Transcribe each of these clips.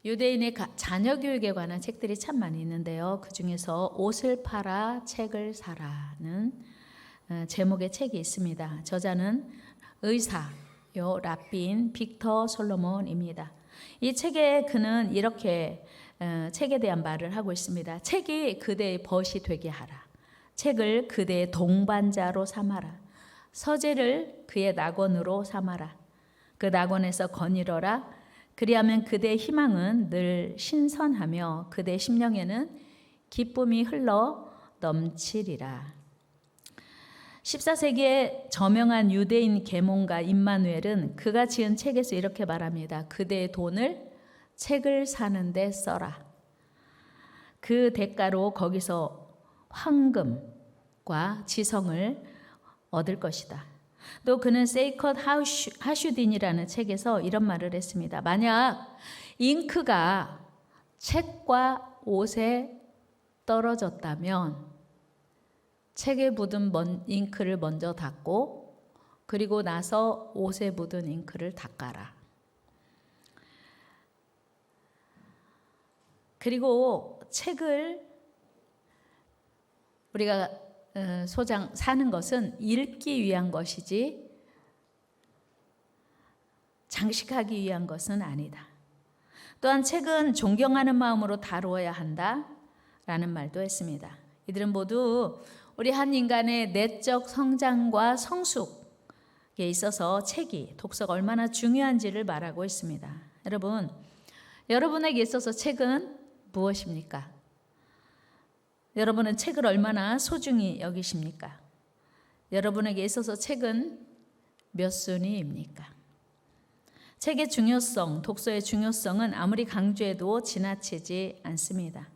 유대인의 자녀 교육에 관한 책들이 참 많이 있는데요. 그 중에서 옷을 팔아 책을 사라는 제목의 책이 있습니다. 저자는 의사요 라빈 빅터 솔로몬입니다. 이 책에 그는 이렇게 책에 대한 말을 하고 있습니다. 책이 그대의 벗이 되게 하라. 책을 그대의 동반자로 삼아라. 서재를 그의 낙원으로 삼아라. 그 낙원에서 거닐어라. 그리하면 그대의 희망은 늘 신선하며 그대의 심령에는 기쁨이 흘러 넘치리라. 14세기의 저명한 유대인 계몽가 임마누엘은 그가 지은 책에서 이렇게 말합니다. 그대의 돈을 책을 사는데 써라. 그 대가로 거기서 황금과 지성을 얻을 것이다. 또 그는 세이컷 하슈딘이라는 책에서 이런 말을 했습니다. 만약 잉크가 책과 옷에 떨어졌다면 책에 묻은 잉크를 먼저 닦고 그리고 나서 옷에 묻은 잉크를 닦아라. 그리고 책을 우리가 소장 사는 것은 읽기 위한 것이지 장식하기 위한 것은 아니다. 또한 책은 존경하는 마음으로 다루어야 한다라는 말도 했습니다. 이들은 모두 우리 한 인간의 내적 성장과 성숙에 있어서 책이, 독서가 얼마나 중요한지를 말하고 있습니다. 여러분, 여러분에게 있어서 책은 무엇입니까? 여러분은 책을 얼마나 소중히 여기십니까? 여러분에게 있어서 책은 몇 순위입니까? 책의 중요성, 독서의 중요성은 아무리 강조해도 지나치지 않습니다.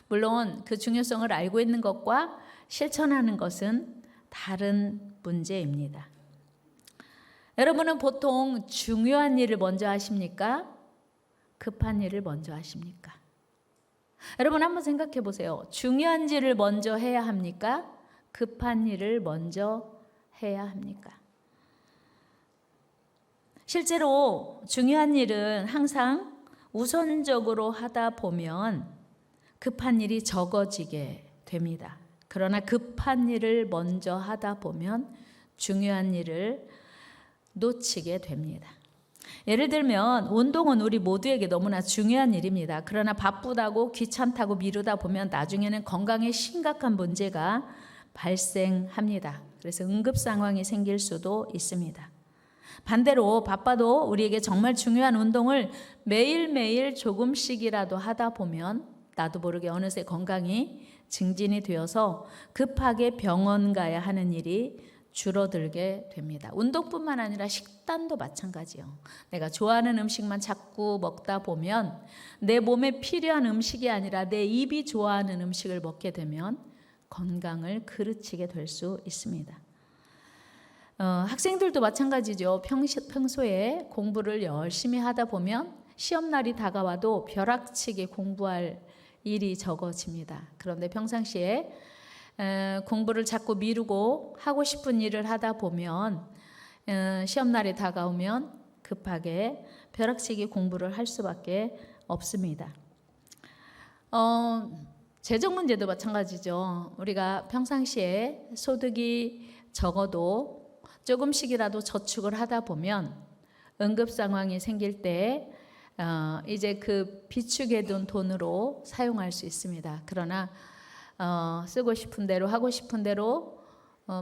물론 그 중요성을 알고 있는 것과 실천하는 것은 다른 문제입니다. 여러분은 보통 중요한 일을 먼저 하십니까? 급한 일을 먼저 하십니까? 여러분 한번 생각해 보세요. 중요한 일을 먼저 해야 합니까? 급한 일을 먼저 해야 합니까? 실제로 중요한 일은 항상 우선적으로 하다 보면 급한 일이 적어지게 됩니다. 그러나 급한 일을 먼저 하다 보면 중요한 일을 놓치게 됩니다. 예를 들면 운동은 우리 모두에게 너무나 중요한 일입니다. 그러나 바쁘다고 귀찮다고 미루다 보면 나중에는 건강에 심각한 문제가 발생합니다. 그래서 응급 상황이 생길 수도 있습니다. 반대로 바빠도 우리에게 정말 중요한 운동을 매일매일 조금씩이라도 하다 보면 나도 모르게 어느새 건강이 증진이 되어서 급하게 병원 가야 하는 일이 줄어들게 됩니다. 운동뿐만 아니라 식단도 마찬가지예요. 내가 좋아하는 음식만 자꾸 먹다 보면 내 몸에 필요한 음식이 아니라 내 입이 좋아하는 음식을 먹게 되면 건강을 그르치게 될 수 있습니다. 학생들도 마찬가지죠. 평소에 공부를 열심히 하다 보면 시험날이 다가와도 벼락치기 공부할 일이 적어집니다. 그런데 평상시에 공부를 자꾸 미루고 하고 싶은 일을 하다 보면 시험날이 다가오면 급하게 벼락치기 공부를 할 수밖에 없습니다. 재정 문제도 마찬가지죠. 우리가 평상시에 소득이 적어도 조금씩이라도 저축을 하다 보면 응급 상황이 생길 때 이제 그 비축해둔 돈으로 사용할 수 있습니다. 그러나 쓰고 싶은 대로 하고 싶은 대로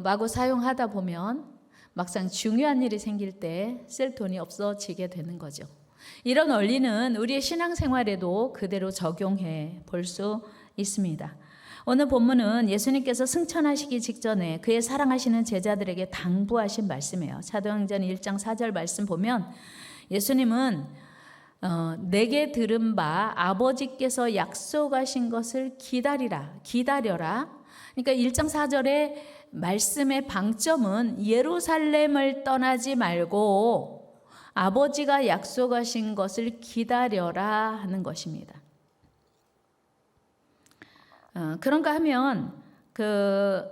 마구 사용하다 보면 막상 중요한 일이 생길 때 쓸 돈이 없어지게 되는 거죠. 이런 원리는 우리의 신앙생활에도 그대로 적용해 볼 수 있습니다. 오늘 본문은 예수님께서 승천하시기 직전에 그의 사랑하시는 제자들에게 당부하신 말씀이에요. 사도행전 1장 4절 말씀 보면 예수님은 내게 들은 바 아버지께서 약속하신 것을 기다려라. 그러니까 1장 4절의 말씀의 방점은 예루살렘을 떠나지 말고 아버지가 약속하신 것을 기다려라 하는 것입니다. 그런가 하면 그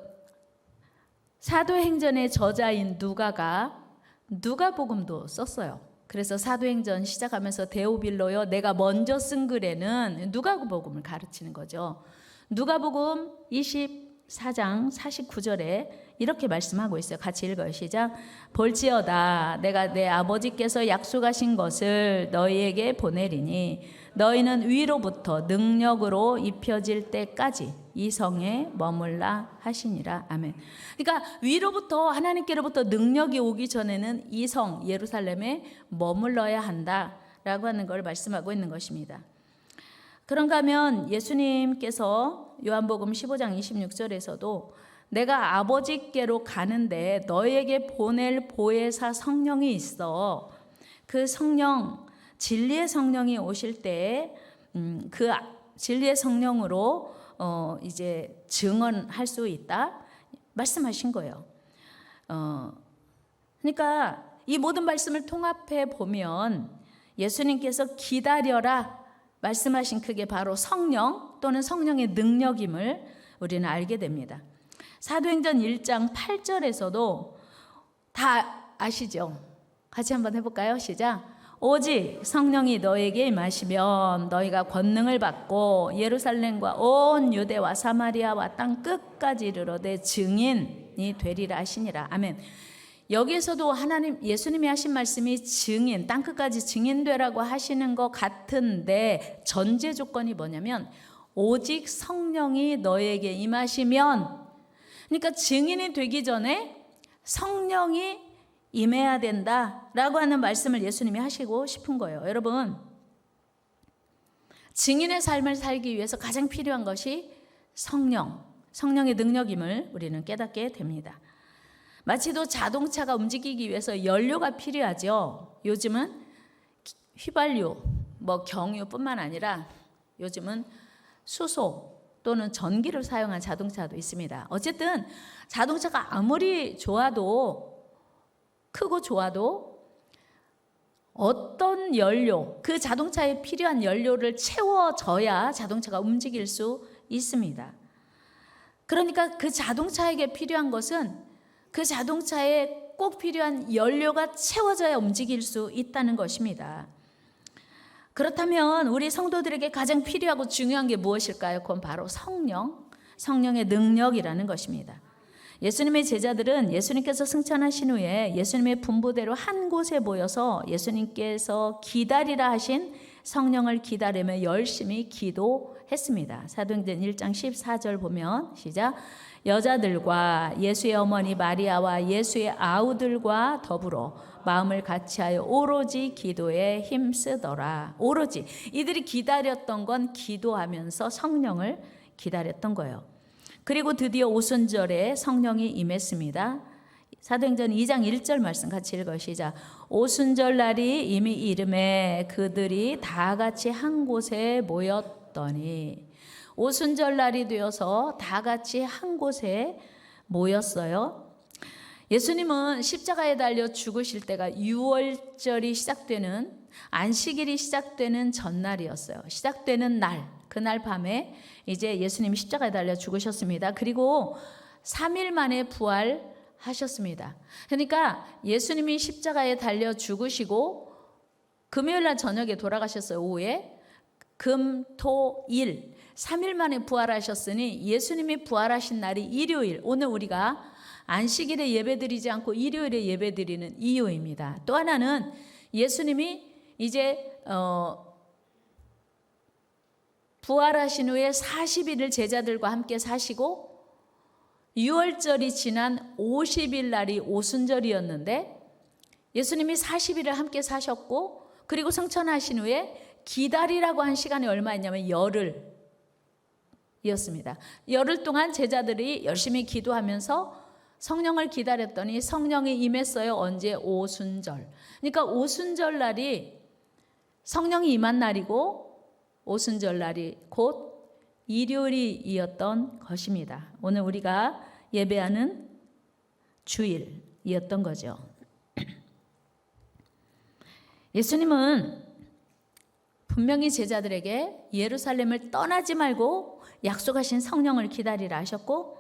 사도행전의 저자인 누가가 누가복음도 썼어요. 그래서 사도행전 시작하면서 데오빌로여 내가 먼저 쓴 글에는 누가복음을 가르치는 거죠. 누가복음 24장 49절에 이렇게 말씀하고 있어요. 같이 읽어요. 시작. 볼지어다 내가 내 아버지께서 약속하신 것을 너희에게 보내리니 너희는 위로부터 능력으로 입혀질 때까지 이 성에 머물라 하시니라. 아멘. 그러니까 위로부터 하나님께로부터 능력이 오기 전에는 이 성 예루살렘에 머물러야 한다라고 하는 걸 말씀하고 있는 것입니다. 그런가 하면 예수님께서 요한복음 15장 26절에서도 내가 아버지께로 가는데 너희에게 보낼 보혜사 성령이 있어. 그 성령, 진리의 성령이 오실 때 그 진리의 성령으로 이제 증언할 수 있다 말씀하신 거예요. 그러니까 이 모든 말씀을 통합해 보면 예수님께서 기다려라 말씀하신 그게 바로 성령 또는 성령의 능력임을 우리는 알게 됩니다. 사도행전 1장 8절에서도 다 아시죠? 같이 한번 해볼까요? 시작. 오직 성령이 너에게 임하시면 너희가 권능을 받고 예루살렘과 온 유대와 사마리아와 땅 끝까지 이르러 내 증인이 되리라 하시니라. 아멘. 여기에서도 예수님이 하신 말씀이 증인, 땅 끝까지 증인되라고 하시는 것 같은데 전제 조건이 뭐냐면 오직 성령이 너에게 임하시면, 그러니까 증인이 되기 전에 성령이 임해야 된다라고 하는 말씀을 예수님이 하시고 싶은 거예요. 여러분, 증인의 삶을 살기 위해서 가장 필요한 것이 성령의 능력임을 우리는 깨닫게 됩니다. 마치도 자동차가 움직이기 위해서 연료가 필요하죠. 요즘은 휘발유, 경유뿐만 아니라 요즘은 수소 또는 전기를 사용한 자동차도 있습니다. 어쨌든 자동차가 아무리 크고 좋아도 어떤 연료, 그 자동차에 필요한 연료를 채워져야 자동차가 움직일 수 있습니다. 그러니까 그 자동차에게 필요한 것은 그 자동차에 꼭 필요한 연료가 채워져야 움직일 수 있다는 것입니다. 그렇다면 우리 성도들에게 가장 필요하고 중요한 게 무엇일까요? 그건 바로 성령의 능력이라는 것입니다. 예수님의 제자들은 예수님께서 승천하신 후에 예수님의 분부대로 한 곳에 모여서 예수님께서 기다리라 하신 성령을 기다리며 열심히 기도했습니다. 사도행전 1장 14절 보면 시작. 여자들과 예수의 어머니 마리아와 예수의 아우들과 더불어 마음을 같이하여 오로지 기도에 힘쓰더라. 오로지 이들이 기다렸던 건 기도하면서 성령을 기다렸던 거예요. 그리고 드디어 오순절에 성령이 임했습니다. 사도행전 2장 1절 말씀 같이 읽어 시작. 오순절 날이 이미 이름에 그들이 다 같이 한 곳에 모였더니, 오순절 날이 되어서 다 같이 한 곳에 모였어요. 예수님은 십자가에 달려 죽으실 때가 유월절이 시작되는, 안식일이 시작되는 전날이었어요. 시작되는 날, 그날 밤에 이제 예수님이 십자가에 달려 죽으셨습니다. 그리고 3일 만에 부활하셨습니다. 그러니까 예수님이 십자가에 달려 죽으시고 금요일 날 저녁에 돌아가셨어요. 오후에. 금, 토, 일 3일 만에 부활하셨으니 예수님이 부활하신 날이 일요일, 오늘 우리가 안식일에 예배드리지 않고 일요일에 예배드리는 이유입니다. 또 하나는 예수님이 이제 부활하신 후에 40일을 제자들과 함께 사시고 유월절이 지난 50일 날이 오순절이었는데 예수님이 40일을 함께 사셨고 그리고 승천하신 후에 기다리라고 한 시간이 얼마였냐면 열흘이었습니다. 열흘 동안 제자들이 열심히 기도하면서 성령을 기다렸더니 성령이 임했어요. 언제? 오순절. 그러니까 오순절 날이 성령이 임한 날이고 오순절 날이 곧 일요일이었던 것입니다. 오늘 우리가 예배하는 주일이었던 거죠. 예수님은 분명히 제자들에게 예루살렘을 떠나지 말고 약속하신 성령을 기다리라 하셨고,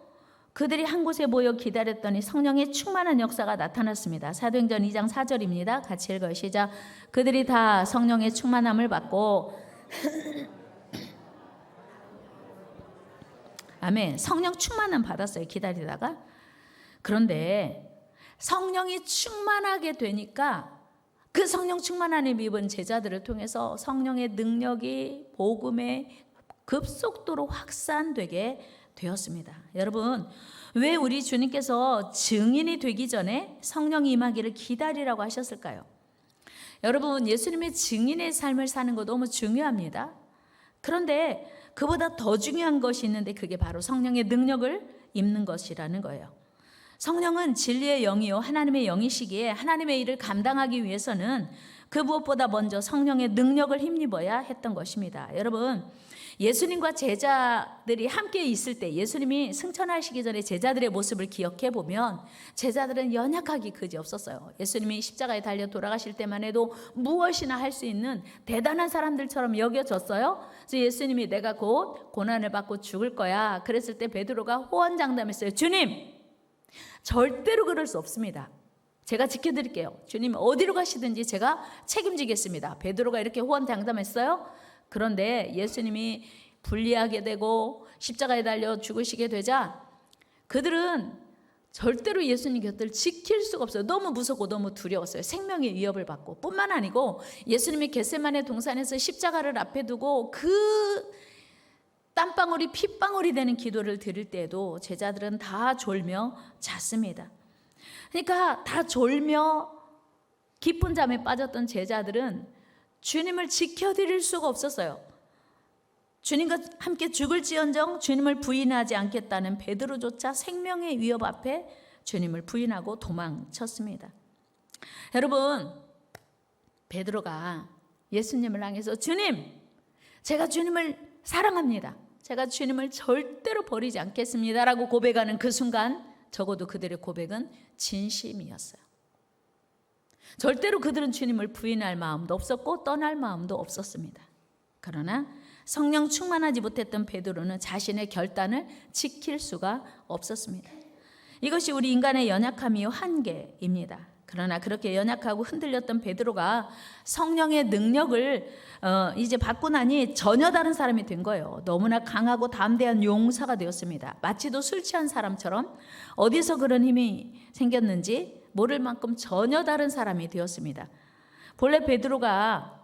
그들이 한 곳에 모여 기다렸더니 성령의 충만한 역사가 나타났습니다. 사도행전 2장 4절입니다. 같이 읽어요. 시작. 그들이 다 성령의 충만함을 받고 아멘. 성령 충만함 받았어요. 기다리다가. 그런데 성령이 충만하게 되니까 그 성령 충만함에 입은 제자들을 통해서 성령의 능력이 복음에 급속도로 확산되게 되었습니다. 여러분, 왜 우리 주님께서 증인이 되기 전에 성령이 임하기를 기다리라고 하셨을까요? 여러분, 예수님의 증인의 삶을 사는 거 너무 중요합니다. 그런데 그보다 더 중요한 것이 있는데 그게 바로 성령의 능력을 입는 것이라는 거예요. 성령은 진리의 영이요 하나님의 영이시기에 하나님의 일을 감당하기 위해서는 그 무엇보다 먼저 성령의 능력을 힘입어야 했던 것입니다. 여러분, 예수님과 제자들이 함께 있을 때 예수님이 승천하시기 전에 제자들의 모습을 기억해 보면 제자들은 연약하기 그지없었어요. 예수님이 십자가에 달려 돌아가실 때만 해도 무엇이나 할 수 있는 대단한 사람들처럼 여겨졌어요. 그래서 예수님이 내가 곧 고난을 받고 죽을 거야. 그랬을 때 베드로가 호언장담했어요. 주님, 절대로 그럴 수 없습니다. 제가 지켜드릴게요. 주님 어디로 가시든지 제가 책임지겠습니다. 베드로가 이렇게 호언장담했어요. 그런데 예수님이 불리하게 되고 십자가에 달려 죽으시게 되자 그들은 절대로 예수님 곁을 지킬 수가 없어요. 너무 무섭고 너무 두려웠어요. 생명의 위협을 받고. 뿐만 아니고 예수님이 겟세마네 동산에서 십자가를 앞에 두고 그 땀방울이 핏방울이 되는 기도를 드릴 때에도 제자들은 다 졸며 잤습니다. 그러니까 다 졸며 깊은 잠에 빠졌던 제자들은 주님을 지켜드릴 수가 없었어요. 주님과 함께 죽을지언정 주님을 부인하지 않겠다는 베드로조차 생명의 위협 앞에 주님을 부인하고 도망쳤습니다. 여러분, 베드로가 예수님을 향해서 주님, 제가 주님을 사랑합니다. 제가 주님을 절대로 버리지 않겠습니다 라고 고백하는 그 순간 적어도 그들의 고백은 진심이었어요. 절대로 그들은 주님을 부인할 마음도 없었고 떠날 마음도 없었습니다. 그러나 성령 충만하지 못했던 베드로는 자신의 결단을 지킬 수가 없었습니다. 이것이 우리 인간의 연약함이요 한계입니다. 그러나 그렇게 연약하고 흔들렸던 베드로가 성령의 능력을 이제 받고 나니 전혀 다른 사람이 된 거예요. 너무나 강하고 담대한 용사가 되었습니다. 마치도 술 취한 사람처럼 어디서 그런 힘이 생겼는지 모를 만큼 전혀 다른 사람이 되었습니다. 본래 베드로가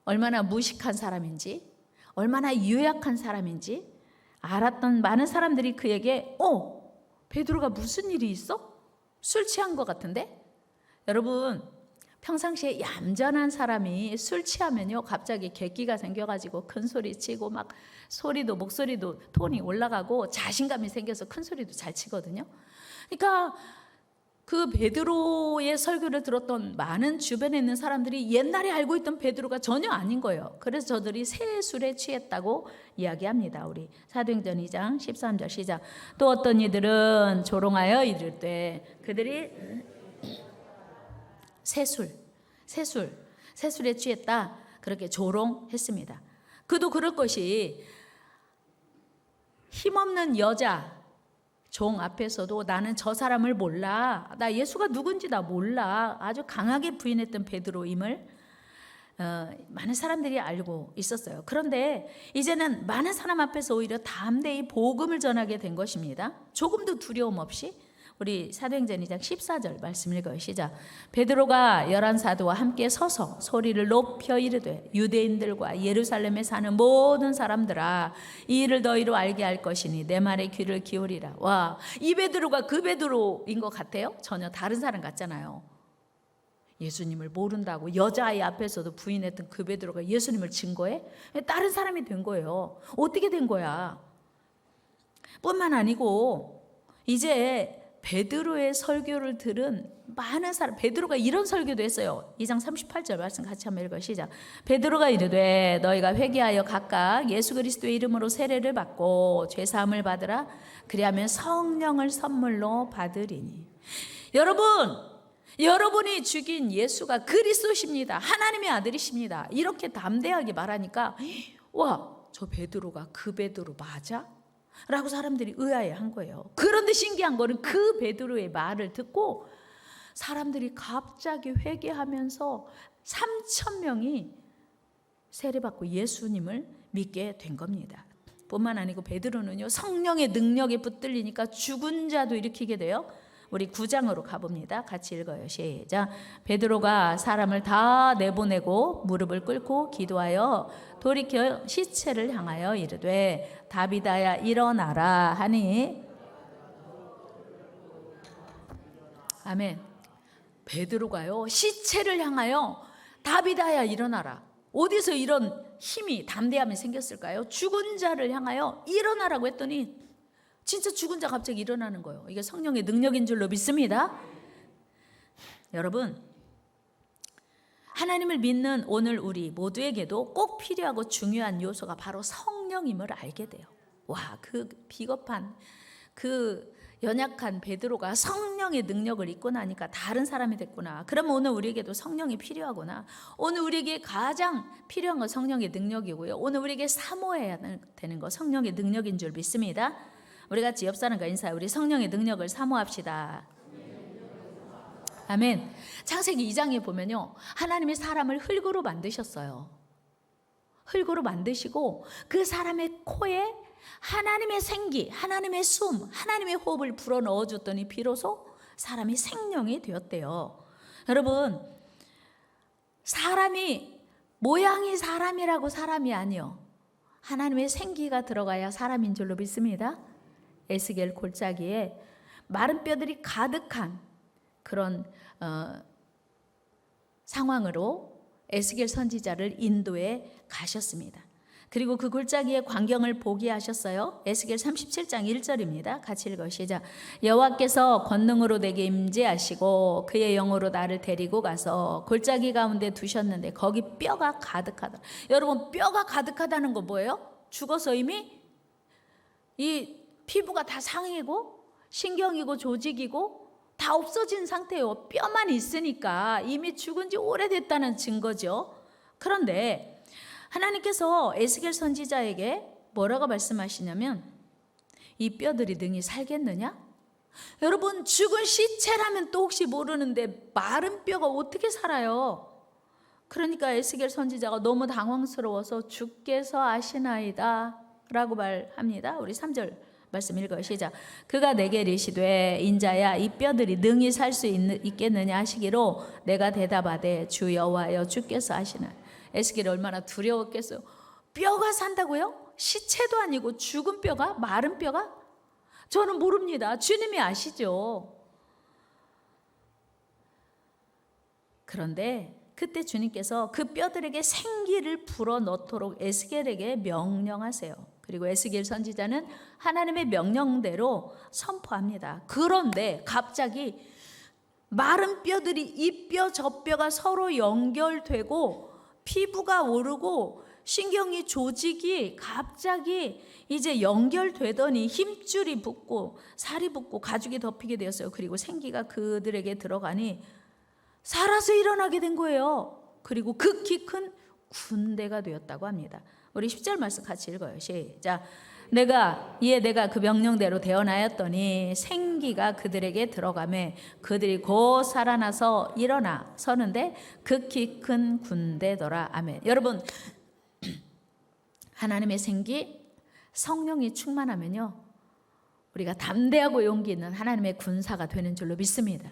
얼마나 무식한 사람인지 얼마나 유약한 사람인지 알았던 많은 사람들이 그에게 베드로가 무슨 일이 있어? 술 취한 것 같은데? 여러분, 평상시에 얌전한 사람이 술 취하면요 갑자기 객기가 생겨가지고 큰 소리 치고 막 목소리도 톤이 올라가고 자신감이 생겨서 큰 소리도 잘 치거든요. 그러니까 그 베드로의 설교를 들었던 많은 주변에 있는 사람들이 옛날에 알고 있던 베드로가 전혀 아닌 거예요. 그래서 저들이 새 술에 취했다고 이야기합니다. 우리 사도행전 2장 13절 시작. 또 어떤 이들은 조롱하여 이를 때 그들이 새술에 취했다 그렇게 조롱했습니다. 그도 그럴 것이 힘없는 여자 종 앞에서도 나는 저 사람을 몰라. 나 예수가 누군지 나 몰라. 아주 강하게 부인했던 베드로임을 많은 사람들이 알고 있었어요. 그런데 이제는 많은 사람 앞에서 오히려 담대히 복음을 전하게 된 것입니다. 조금도 두려움 없이. 우리 사도행전 2장 14절 말씀 읽어요. 시작. 베드로가 11사도와 함께 서서 소리를 높여 이르되 유대인들과 예루살렘에 사는 모든 사람들아 이 일을 너희로 알게 할 것이니 내 말에 귀를 기울이라. 와, 이 베드로가 그 베드로인 것 같아요? 전혀 다른 사람 같잖아요. 예수님을 모른다고 여자아이 앞에서도 부인했던 그 베드로가 예수님을 증거해? 다른 사람이 된 거예요. 어떻게 된 거야? 뿐만 아니고 이제 베드로의 설교를 들은 많은 사람, 베드로가 이런 설교도 했어요. 2장 38절 말씀 같이 한번 읽어 시작. 베드로가 이르되 너희가 회개하여 각각 예수 그리스도의 이름으로 세례를 받고 죄 사함을 받으라. 그리하면 성령을 선물로 받으리니. 여러분이 죽인 예수가 그리스도십니다. 하나님의 아들이십니다. 이렇게 담대하게 말하니까 와, 저 베드로가 그 베드로 맞아? 라고 사람들이 의아해한 거예요. 그런데 신기한 거는 그 베드로의 말을 듣고 사람들이 갑자기 회개하면서 3,000명이 세례받고 예수님을 믿게 된 겁니다. 뿐만 아니고 베드로는요, 성령의 능력에 붙들리니까 죽은 자도 일으키게 돼요. 우리 9장으로 가봅니다. 같이 읽어요. 시작. 베드로가 사람을 다 내보내고 무릎을 꿇고 기도하여 돌이켜 시체를 향하여 이르되 다비다야 일어나라 하니. 아멘. 베드로가요, 시체를 향하여 다비다야 일어나라. 어디서 이런 힘이, 담대함이 생겼을까요? 죽은 자를 향하여 일어나라고 했더니 진짜 죽은 자 갑자기 일어나는 거예요. 이게 성령의 능력인 줄로 믿습니다. 여러분, 하나님을 믿는 오늘 우리 모두에게도 꼭 필요하고 중요한 요소가 바로 성령임을 알게 돼요. 와, 그 비겁한, 그 연약한 베드로가 성령의 능력을 입고 나니까 다른 사람이 됐구나. 그러면 오늘 우리에게도 성령이 필요하구나. 오늘 우리에게 가장 필요한 건 성령의 능력이고요. 오늘 우리에게 사모해야 되는 거 성령의 능력인 줄 믿습니다. 우리 같이 옆 사람과 인사해. 우리 성령의 능력을 사모합시다. 아멘. 창세기 2장에 보면요, 하나님이 사람을 흙으로 만드셨어요. 흙으로 만드시고 그 사람의 코에 하나님의 생기, 하나님의 숨, 하나님의 호흡을 불어 넣어줬더니 비로소 사람이 생명이 되었대요. 여러분, 사람이 모양이 사람이라고 사람이 아니요, 하나님의 생기가 들어가야 사람인 줄로 믿습니다. 에스겔 골짜기에 마른 뼈들이 가득한 그런 상황으로 에스겔 선지자를 인도해 가셨습니다. 그리고 그 골짜기의 광경을 보게 하셨어요. 에스겔 37장 1절입니다. 같이 읽어 시작. 여호와께서 권능으로 내게 임재하시고 그의 영으로 나를 데리고 가서 골짜기 가운데 두셨는데 거기 뼈가 가득하다. 여러분, 뼈가 가득하다는 거 뭐예요? 죽어서 이미 이 피부가 다 상이고 신경이고 조직이고 다 없어진 상태예요. 뼈만 있으니까 이미 죽은 지 오래됐다는 증거죠. 그런데 하나님께서 에스겔 선지자에게 뭐라고 말씀하시냐면, 이 뼈들이 능히 살겠느냐? 여러분, 죽은 시체라면 또 혹시 모르는데 마른 뼈가 어떻게 살아요? 그러니까 에스겔 선지자가 너무 당황스러워서 주께서 아시나이다 라고 말합니다. 우리 3절 말씀 읽어요. 시작. 그가 내게 이르시되 인자야, 이 뼈들이 능히 살 수 있겠느냐 하시기로 내가 대답하되 주 여호와여, 주께서 아시나이다. 에스겔이 얼마나 두려웠겠어요. 뼈가 산다고요? 시체도 아니고 죽은 뼈가? 마른 뼈가? 저는 모릅니다. 주님이 아시죠. 그런데 그때 주님께서 그 뼈들에게 생기를 불어넣도록 에스겔에게 명령하세요. 그리고 에스겔 선지자는 하나님의 명령대로 선포합니다. 그런데 갑자기 마른 뼈들이 이 뼈 저 뼈가 서로 연결되고 피부가 오르고 신경이 조직이 갑자기 이제 연결되더니 힘줄이 붙고 살이 붙고 가죽이 덮이게 되었어요. 그리고 생기가 그들에게 들어가니 살아서 일어나게 된 거예요. 그리고 극히 큰 군대가 되었다고 합니다. 우리 10절 말씀 같이 읽어요. 시작. 내가 그 명령대로 되어나였더니 생기가 그들에게 들어가매 그들이 곧 살아나서 일어나 서는데 극히 큰 군대더라. 아멘. 여러분, 하나님의 생기, 성령이 충만하면요, 우리가 담대하고 용기 있는 하나님의 군사가 되는 줄로 믿습니다.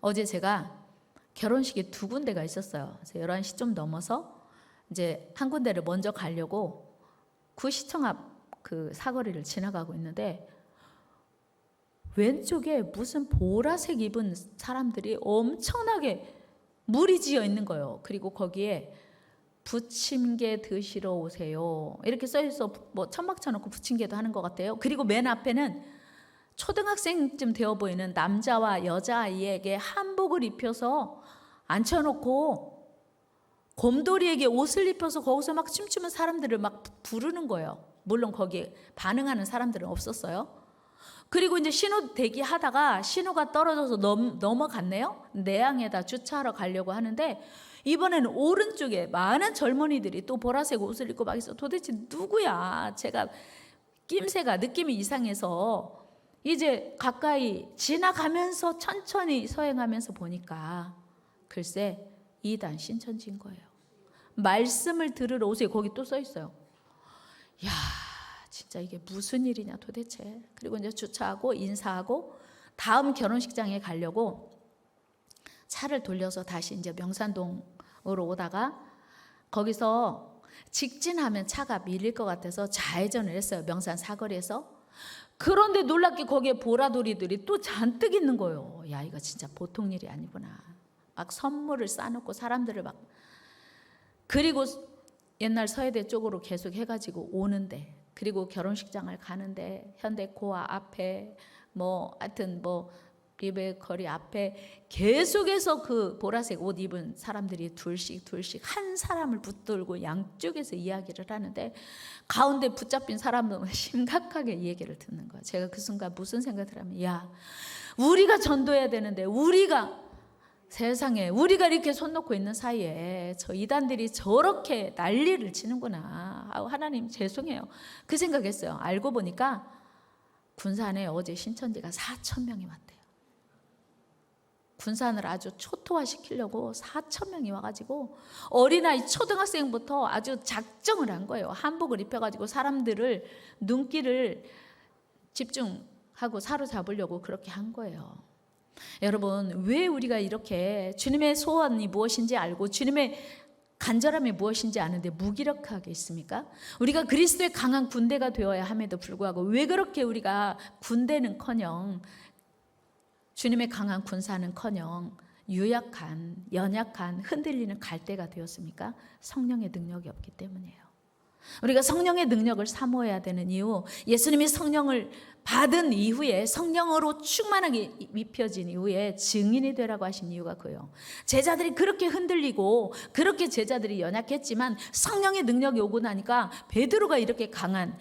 어제 제가 결혼식이 2군데가 있었어요. 그래서 11시 좀 넘어서 이제 한 군데를 먼저 가려고 구시청 앞 그 사거리를 지나가고 있는데 왼쪽에 무슨 보라색 입은 사람들이 엄청나게 무리지어 있는 거예요. 그리고 거기에 부침개 드시러 오세요 이렇게 써있어. 뭐 천막 쳐놓고 부침개도 하는 것 같아요. 그리고 맨 앞에는 초등학생쯤 되어 보이는 남자와 여자아이에게 한복을 입혀서 앉혀놓고 곰돌이에게 옷을 입혀서 거기서 막 춤추는 사람들을 막 부르는 거예요. 물론 거기에 반응하는 사람들은 없었어요. 그리고 이제 신호 대기하다가 신호가 떨어져서 넘어갔네요. 내항에다 주차하러 가려고 하는데 이번에는 오른쪽에 많은 젊은이들이 또 보라색 옷을 입고 막 있어. 도대체 누구야? 제가 낌새가 느낌이 이상해서 이제 가까이 지나가면서 천천히 서행하면서 보니까 글쎄 이단 신천지인 거예요. 말씀을 들으러 오세요. 거기 또 써 있어요. 야, 진짜 이게 무슨 일이냐 도대체. 그리고 이제 주차하고 인사하고 다음 결혼식장에 가려고 차를 돌려서 다시 이제 명산동으로 오다가 거기서 직진하면 차가 밀릴 것 같아서 좌회전을 했어요. 명산 사거리에서. 그런데 놀랍게 거기에 보라돌이들이 또 잔뜩 있는 거예요. 야, 이거 진짜 보통 일이 아니구나. 막 선물을 싸놓고 사람들을 막. 그리고 옛날 서해대 쪽으로 계속 해가지고 오는데, 그리고 결혼식장을 가는데 현대코아 앞에 뭐 하여튼 뭐 리베커리 앞에 계속해서 그 보라색 옷 입은 사람들이 둘씩 한 사람을 붙들고 양쪽에서 이야기를 하는데 가운데 붙잡힌 사람은 심각하게 이 얘기를 듣는 거야. 제가 그 순간 무슨 생각을 하면, 야, 우리가 전도해야 되는데 우리가 세상에 우리가 이렇게 손 놓고 있는 사이에 저 이단들이 저렇게 난리를 치는구나. 하나님 죄송해요. 그 생각했어요. 알고 보니까 군산에 어제 신천지가 4,000명이 왔대요. 군산을 아주 초토화시키려고 4,000명이 와가지고 어린아이 초등학생부터 아주 작정을 한 거예요. 한복을 입혀가지고 사람들을 눈길을 집중하고 사로잡으려고 그렇게 한 거예요. 여러분, 왜 우리가 이렇게 주님의 소원이 무엇인지 알고 주님의 간절함이 무엇인지 아는데 무기력하게 있습니까? 우리가 그리스도의 강한 군대가 되어야 함에도 불구하고 왜 그렇게 우리가 군대는커녕 주님의 강한 군사는커녕 유약한, 연약한, 흔들리는 갈대가 되었습니까? 성령의 능력이 없기 때문이에요. 우리가 성령의 능력을 사모해야 되는 이유, 예수님이 성령을 받은 이후에 성령으로 충만하게 입혀진 이후에 증인이 되라고 하신 이유가 그예요. 제자들이 그렇게 흔들리고 그렇게 제자들이 연약했지만 성령의 능력이 오고 나니까 베드로가 이렇게 강한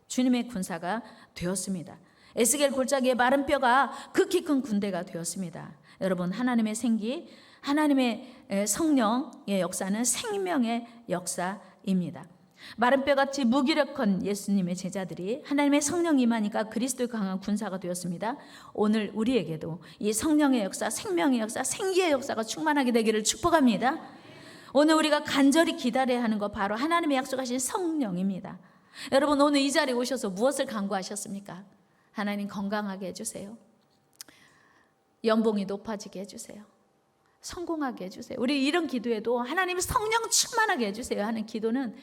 주님의 군사가 되었습니다. 에스겔 골짜기의 마른 뼈가 극히 큰 군대가 되었습니다. 여러분, 하나님의 생기, 하나님의 성령의 역사는 생명의 역사입니다. 마른 뼈같이 무기력한 예수님의 제자들이 하나님의 성령이 임하니까 그리스도의 강한 군사가 되었습니다. 오늘 우리에게도 이 성령의 역사, 생명의 역사, 생기의 역사가 충만하게 되기를 축복합니다. 오늘 우리가 간절히 기다려야 하는 것 바로 하나님의 약속하신 성령입니다. 여러분, 오늘 이 자리에 오셔서 무엇을 간구하셨습니까? 하나님 건강하게 해주세요. 연봉이 높아지게 해주세요. 성공하게 해주세요. 우리 이런 기도에도 하나님 성령 충만하게 해주세요 하는 기도는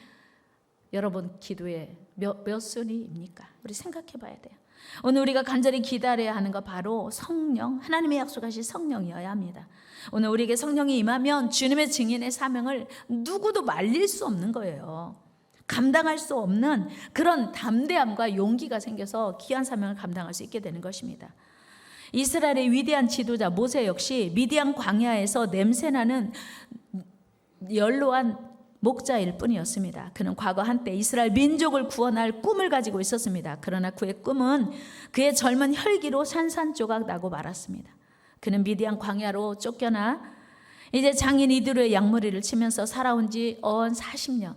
여러분 기도의 몇 순위입니까? 우리 생각해 봐야 돼요. 오늘 우리가 간절히 기다려야 하는 거 바로 성령, 하나님의 약속하신 성령이어야 합니다. 오늘 우리에게 성령이 임하면 주님의 증인의 사명을 누구도 말릴 수 없는 거예요. 감당할 수 없는 그런 담대함과 용기가 생겨서 귀한 사명을 감당할 수 있게 되는 것입니다. 이스라엘의 위대한 지도자 모세 역시 미디안 광야에서 냄새나는 연로한 목자일 뿐이었습니다. 그는 과거 한때 이스라엘 민족을 구원할 꿈을 가지고 있었습니다. 그러나 그의 꿈은 그의 젊은 혈기로 산산조각 나고 말았습니다. 그는 미디안 광야로 쫓겨나 이제 장인 이드로의 양머리를 치면서 살아온 지 언 40년.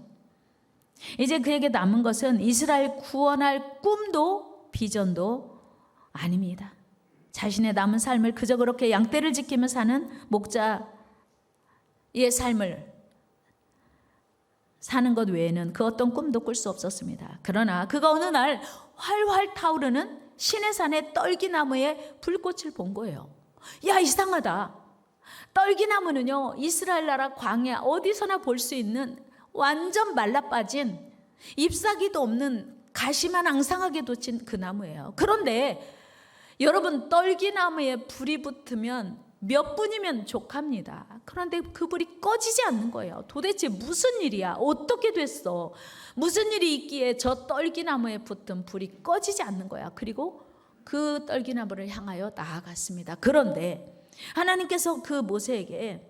이제 그에게 남은 것은 이스라엘 구원할 꿈도 비전도 아닙니다. 자신의 남은 삶을 그저 그렇게 양떼를 지키며 사는 목자의 삶을 사는 것 외에는 그 어떤 꿈도 꿀 수 없었습니다. 그러나 그가 어느 날 활활 타오르는 시내산의 떨기나무에 불꽃을 본 거예요. 야, 이상하다. 떨기나무는요, 이스라엘 나라 광야 어디서나 볼 수 있는 완전 말라빠진 잎사귀도 없는 가시만 앙상하게 돋친 그 나무예요. 그런데 여러분, 떨기나무에 불이 붙으면 몇 분이면 족합니다. 그런데 그 불이 꺼지지 않는 거예요. 도대체 무슨 일이야? 어떻게 됐어? 무슨 일이 있기에 저 떨기나무에 붙은 불이 꺼지지 않는 거야. 그리고 그 떨기나무를 향하여 나아갔습니다. 그런데 하나님께서 그 모세에게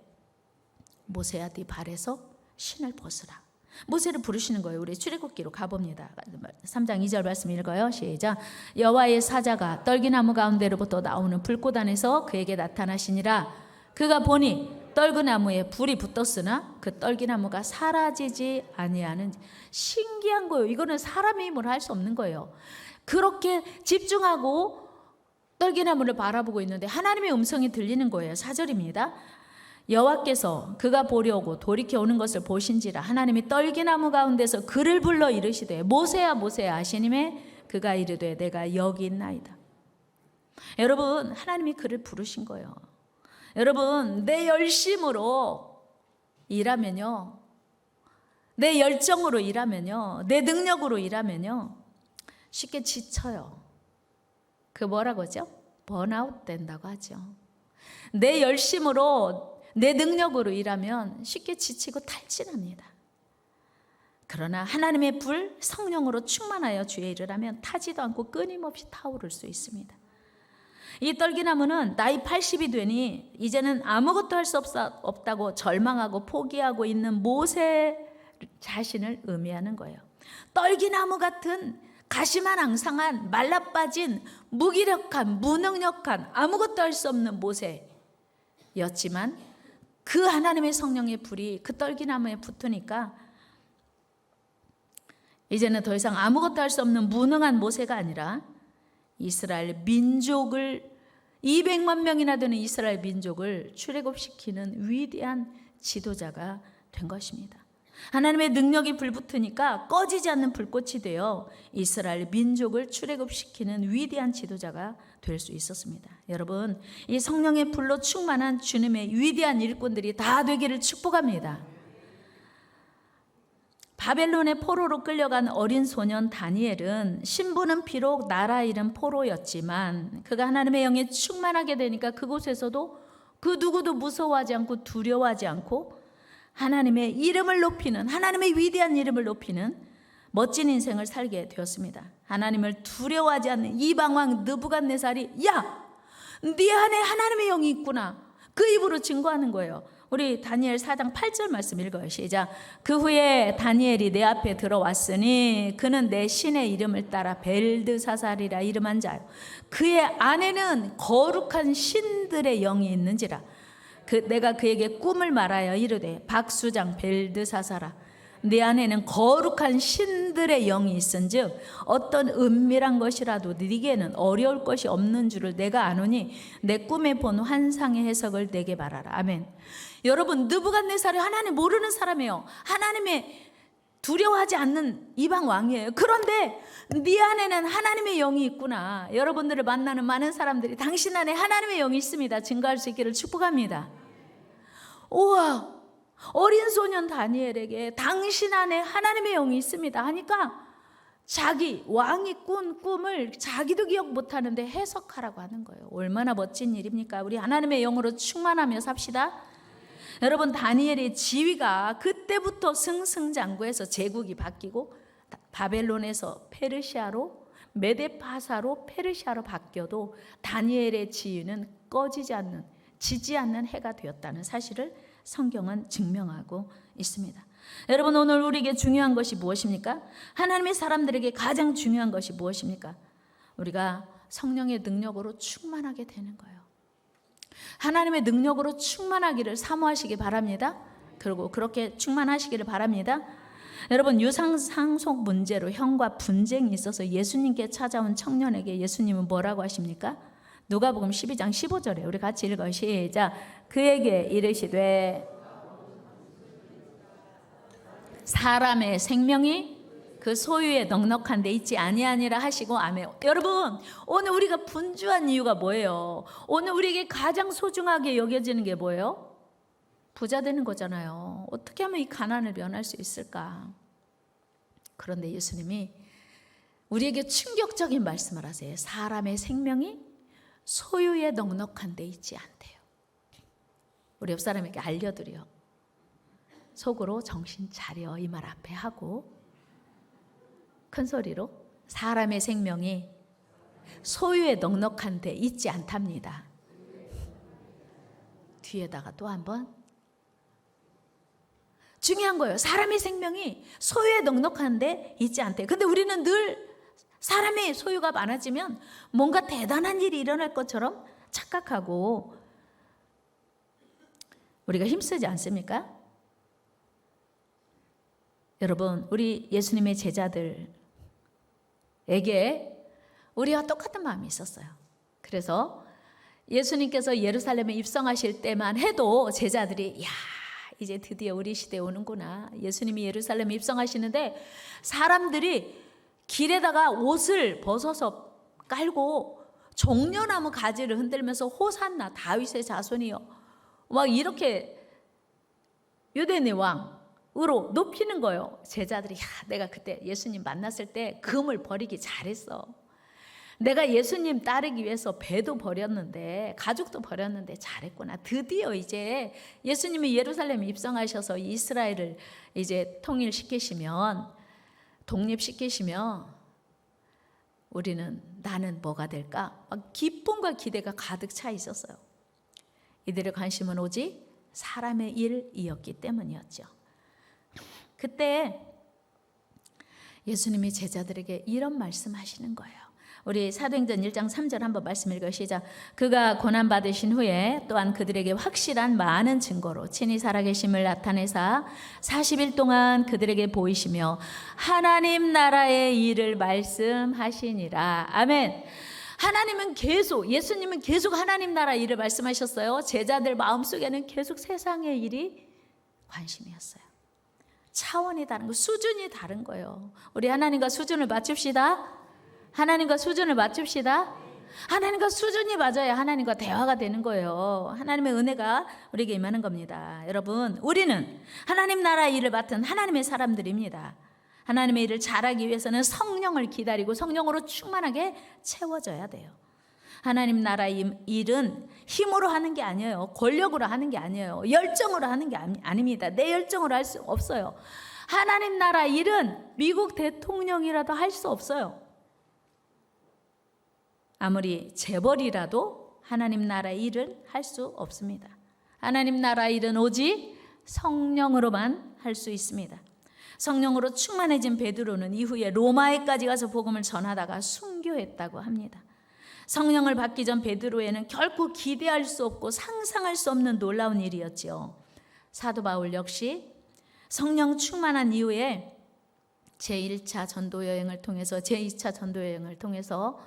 모세야, 네 발에서 신을 벗으라. 모세를 부르시는 거예요. 우리 출애굽기로 가봅니다. 3장 2절 말씀 읽어요. 시작. 여호와의 사자가 떨기나무 가운데로부터 나오는 불꽃 안에서 그에게 나타나시니라. 그가 보니 떨기나무에 불이 붙었으나 그 떨기나무가 사라지지 아니하는, 신기한 거예요. 이거는 사람의 힘으로 할 수 없는 거예요. 그렇게 집중하고 떨기나무를 바라보고 있는데 하나님의 음성이 들리는 거예요. 4절입니다. 여호와께서 그가 보려고 돌이켜 오는 것을 보신지라 하나님이 떨기나무 가운데서 그를 불러 이르시되 모세야 모세야 하시니매 그가 이르되 내가 여기 있나이다. 여러분, 하나님이 그를 부르신 거예요. 여러분, 내 열심으로 일하면요, 내 열정으로 일하면요, 내 능력으로 일하면요 쉽게 지쳐요. 그 뭐라고 하죠? 번아웃 된다고 하죠. 내 열심으로 내 능력으로 일하면 쉽게 지치고 탈진합니다. 그러나 하나님의 불, 성령으로 충만하여 주의 일을 하면 타지도 않고 끊임없이 타오를 수 있습니다. 이 떨기나무는 나이 80이 되니 이제는 아무것도 할 수 없다고 절망하고 포기하고 있는 모세 자신을 의미하는 거예요. 떨기나무 같은 가시만 앙상한 말라빠진 무기력한 무능력한 아무것도 할 수 없는 모세였지만 그 하나님의 성령의 불이 그 떨기나무에 붙으니까 이제는 더 이상 아무것도 할 수 없는 무능한 모세가 아니라 이스라엘 민족을 200만 명이나 되는 이스라엘 민족을 출애굽시키는 위대한 지도자가 된 것입니다. 하나님의 능력이 불붙으니까 꺼지지 않는 불꽃이 되어 이스라엘 민족을 출애굽시키는 위대한 지도자가 될 수 있었습니다. 여러분, 이 성령의 불로 충만한 주님의 위대한 일꾼들이 다 되기를 축복합니다. 바벨론의 포로로 끌려간 어린 소년 다니엘은 신부는 비록 나라 이름 포로였지만 그가 하나님의 영에 충만하게 되니까 그곳에서도 그 누구도 무서워하지 않고 두려워하지 않고 하나님의 이름을 높이는, 하나님의 위대한 이름을 높이는 멋진 인생을 살게 되었습니다. 하나님을 두려워하지 않는 이방왕 느부갓네살이 야, 네 안에 하나님의 영이 있구나, 그 입으로 증거하는 거예요. 우리 다니엘 4장 8절 말씀 읽어요. 시작. 그 후에 다니엘이 내 앞에 들어왔으니 그는 내 신의 이름을 따라 벨드사살이라 이름한 자요, 그의 안에는 거룩한 신들의 영이 있는지라. 내가 그에게 꿈을 말하여 이르되 박수장 벨드사살아, 네 안에는 거룩한 신들의 영이 있은즉 어떤 은밀한 것이라도 네게는 어려울 것이 없는 줄을 내가 아노니 내 꿈에 본 환상의 해석을 내게 말하라. 아멘. 여러분, 느부갓네살이 하나님 모르는 사람이에요. 하나님의 두려워하지 않는 이방 왕이에요. 그런데 네 안에는 하나님의 영이 있구나. 여러분들을 만나는 많은 사람들이 당신 안에 하나님의 영이 있습니다 증거할 수 있기를 축복합니다. 우와, 어린 소년 다니엘에게 당신 안에 하나님의 영이 있습니다 하니까 자기 왕이 꾼 꿈을 자기도 기억 못하는데 해석하라고 하는 거예요. 얼마나 멋진 일입니까? 우리 하나님의 영으로 충만하며 삽시다. 여러분, 다니엘의 지위가 그때부터 승승장구해서 제국이 바뀌고 바벨론에서 페르시아로, 메데파사로 페르시아로 바뀌어도 다니엘의 지위는 꺼지지 않는, 지지 않는 해가 되었다는 사실을 성경은 증명하고 있습니다. 여러분, 오늘 우리에게 중요한 것이 무엇입니까? 하나님의 사람들에게 가장 중요한 것이 무엇입니까? 우리가 성령의 능력으로 충만하게 되는 거예요. 하나님의 능력으로 충만하기를 사모하시기 바랍니다. 그리고 그렇게 충만하시기를 바랍니다. 여러분, 유상상속 문제로 형과 분쟁이 있어서 예수님께 찾아온 청년에게 예수님은 뭐라고 하십니까? 누가복음 12장 15절에 우리 같이 읽어요. 시작. 그에게 이르시되 사람의 생명이 그 소유에 넉넉한 데 있지 아니하니라 하시고 아멘. 여러분, 오늘 우리가 분주한 이유가 뭐예요? 오늘 우리에게 가장 소중하게 여겨지는 게 뭐예요? 부자 되는 거잖아요. 어떻게 하면 이 가난을 면할 수 있을까? 그런데 예수님이 우리에게 충격적인 말씀을 하세요. 사람의 생명이 소유에 넉넉한 데 있지 않대요. 우리 옆 사람에게 알려드려. 속으로 정신 차려 이 말 앞에 하고 큰 소리로 사람의 생명이 소유에 넉넉한 데 있지 않답니다. 뒤에다가 또 한번. 중요한 거예요. 사람의 생명이 소유에 넉넉한 데 있지 않대요. 근데 우리는 늘 사람의 소유가 많아지면 뭔가 대단한 일이 일어날 것처럼 착각하고 우리가 힘쓰지 않습니까? 여러분, 우리 예수님의 제자들에게 우리와 똑같은 마음이 있었어요. 그래서 예수님께서 예루살렘에 입성하실 때만 해도 제자들이 야, 이제 드디어 우리 시대에 오는구나. 예수님이 예루살렘에 입성하시는데 사람들이 길에다가 옷을 벗어서 깔고 종려나무 가지를 흔들면서 호산나 다윗의 자손이요, 막 이렇게 유대인의 왕으로 높이는 거예요. 제자들이 야, 내가 그때 예수님 만났을 때 금을 버리기 잘했어. 내가 예수님 따르기 위해서 배도 버렸는데 가족도 버렸는데 잘했구나. 드디어 이제 예수님이 예루살렘에 입성하셔서 이스라엘을 이제 통일시키시면, 독립시키시면 나는 뭐가 될까? 막 기쁨과 기대가 가득 차 있었어요. 이들의 관심은 오직 사람의 일이었기 때문이었죠. 그때 예수님이 제자들에게 이런 말씀하시는 거예요. 우리 사도행전 1장 3절 한번 말씀 읽으시자. 그가 고난받으신 후에 또한 그들에게 확실한 많은 증거로 친히 살아계심을 나타내사 40일 동안 그들에게 보이시며 하나님 나라의 일을 말씀하시니라. 아멘. 하나님은 계속, 예수님은 계속 하나님 나라 일을 말씀하셨어요. 제자들 마음속에는 계속 세상의 일이 관심이었어요. 차원이 다른 거, 수준이 다른 거예요. 우리 하나님과 수준을 맞춥시다. 하나님과 수준을 맞춥시다. 하나님과 수준이 맞아야 하나님과 대화가 되는 거예요. 하나님의 은혜가 우리에게 임하는 겁니다. 여러분, 우리는 하나님 나라 일을 맡은 하나님의 사람들입니다. 하나님의 일을 잘하기 위해서는 성령을 기다리고 성령으로 충만하게 채워져야 돼요. 하나님 나라 일은 힘으로 하는 게 아니에요. 권력으로 하는 게 아니에요. 열정으로 하는 게 아닙니다. 내 열정으로 할 수 없어요. 하나님 나라 일은 미국 대통령이라도 할 수 없어요. 아무리 재벌이라도 하나님 나라 일을 할 수 없습니다. 하나님 나라 일은 오직 성령으로만 할 수 있습니다. 성령으로 충만해진 베드로는 이후에 로마에까지 가서 복음을 전하다가 순교했다고 합니다. 성령을 받기 전 베드로에는 결코 기대할 수 없고 상상할 수 없는 놀라운 일이었지요. 사도 바울 역시 성령 충만한 이후에 제1차 전도 여행을 통해서 제2차 전도 여행을 통해서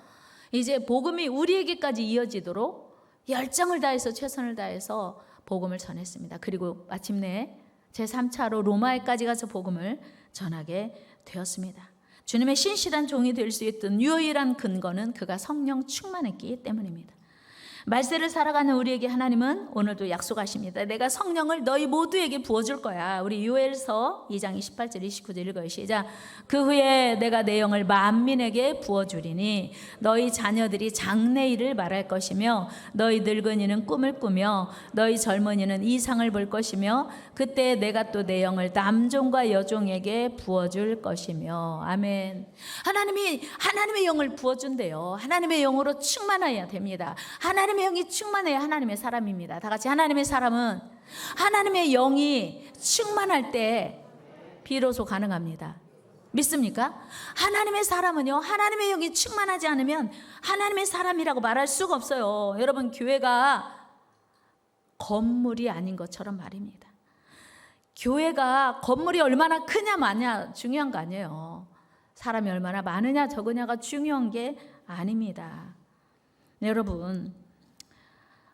이제 복음이 우리에게까지 이어지도록 열정을 다해서 최선을 다해서 복음을 전했습니다. 그리고 마침내 제3차로 로마에까지 가서 복음을 전하게 되었습니다. 주님의 신실한 종이 될 수 있던 유일한 근거는 그가 성령 충만했기 때문입니다. 말세를 살아가는 우리에게 하나님은 오늘도 약속하십니다. 내가 성령을 너희 모두에게 부어줄 거야. 우리 요엘서 2장 28절 29절 읽어요. 시작. 그 후에 내가 내 영을 만민에게 부어주리니 너희 자녀들이 장래일을 말할 것이며 너희 늙은이는 꿈을 꾸며 너희 젊은이는 이상을 볼 것이며 그때 내가 또 내 영을 남종과 여종에게 부어줄 것이며. 아멘. 하나님의 영을 부어준대요. 하나님의 영으로 충만해야 됩니다. 하나님의 영이 충만해야 하나님의 사람입니다. 다 같이 하나님의 사람은 하나님의 영이 충만할 때 비로소 가능합니다. 믿습니까? 하나님의 사람은요, 하나님의 영이 충만하지 않으면 하나님의 사람이라고 말할 수가 없어요. 여러분, 교회가 건물이 아닌 것처럼 말입니다. 교회가 건물이 얼마나 크냐 마냐 중요한 거 아니에요. 사람이 얼마나 많으냐 적으냐가 중요한 게 아닙니다. 여러분,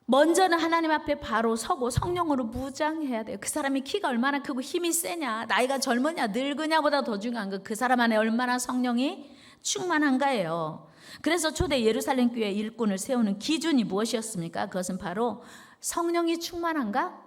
먼저는 하나님 앞에 바로 서고 성령으로 무장해야 돼요. 그 사람이 키가 얼마나 크고 힘이 세냐, 나이가 젊으냐 늙으냐보다 더 중요한 건 그 사람 안에 얼마나 성령이 충만한가예요. 그래서 초대 예루살렘 교회 일꾼을 세우는 기준이 무엇이었습니까? 그것은 바로 성령이 충만한가?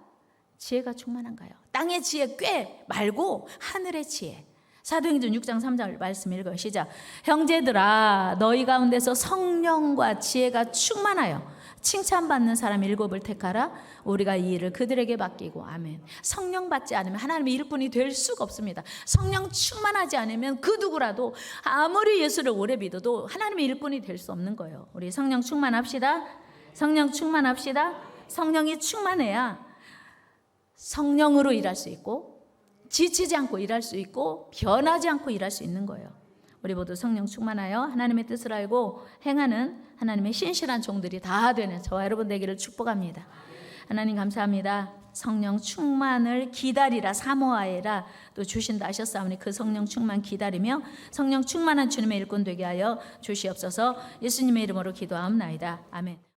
지혜가 충만한가요? 땅의 지혜 꽤 말고 하늘의 지혜. 사도행전 6장 3절 말씀 읽어요. 시작. 형제들아, 너희 가운데서 성령과 지혜가 충만하여 칭찬받는 사람 7을 택하라. 우리가 이 일을 그들에게 맡기고. 아멘. 성령 받지 않으면 하나님의 일꾼이 될 수가 없습니다. 성령 충만하지 않으면 그 누구라도 아무리 예수를 오래 믿어도 하나님의 일꾼이 될 수 없는 거예요. 우리 성령 충만합시다. 성령 충만합시다. 성령이 충만해야 성령으로 일할 수 있고 지치지 않고 일할 수 있고 변하지 않고 일할 수 있는 거예요. 우리 모두 성령 충만하여 하나님의 뜻을 알고 행하는 하나님의 신실한 종들이 다 되는 저와 여러분 되기를 축복합니다. 하나님 감사합니다. 성령 충만을 기다리라, 사모하여라 또 주신다 하셨사오니 그 성령 충만 기다리며 성령 충만한 주님의 일꾼 되게 하여 주시옵소서. 예수님의 이름으로 기도하옵나이다. 아멘.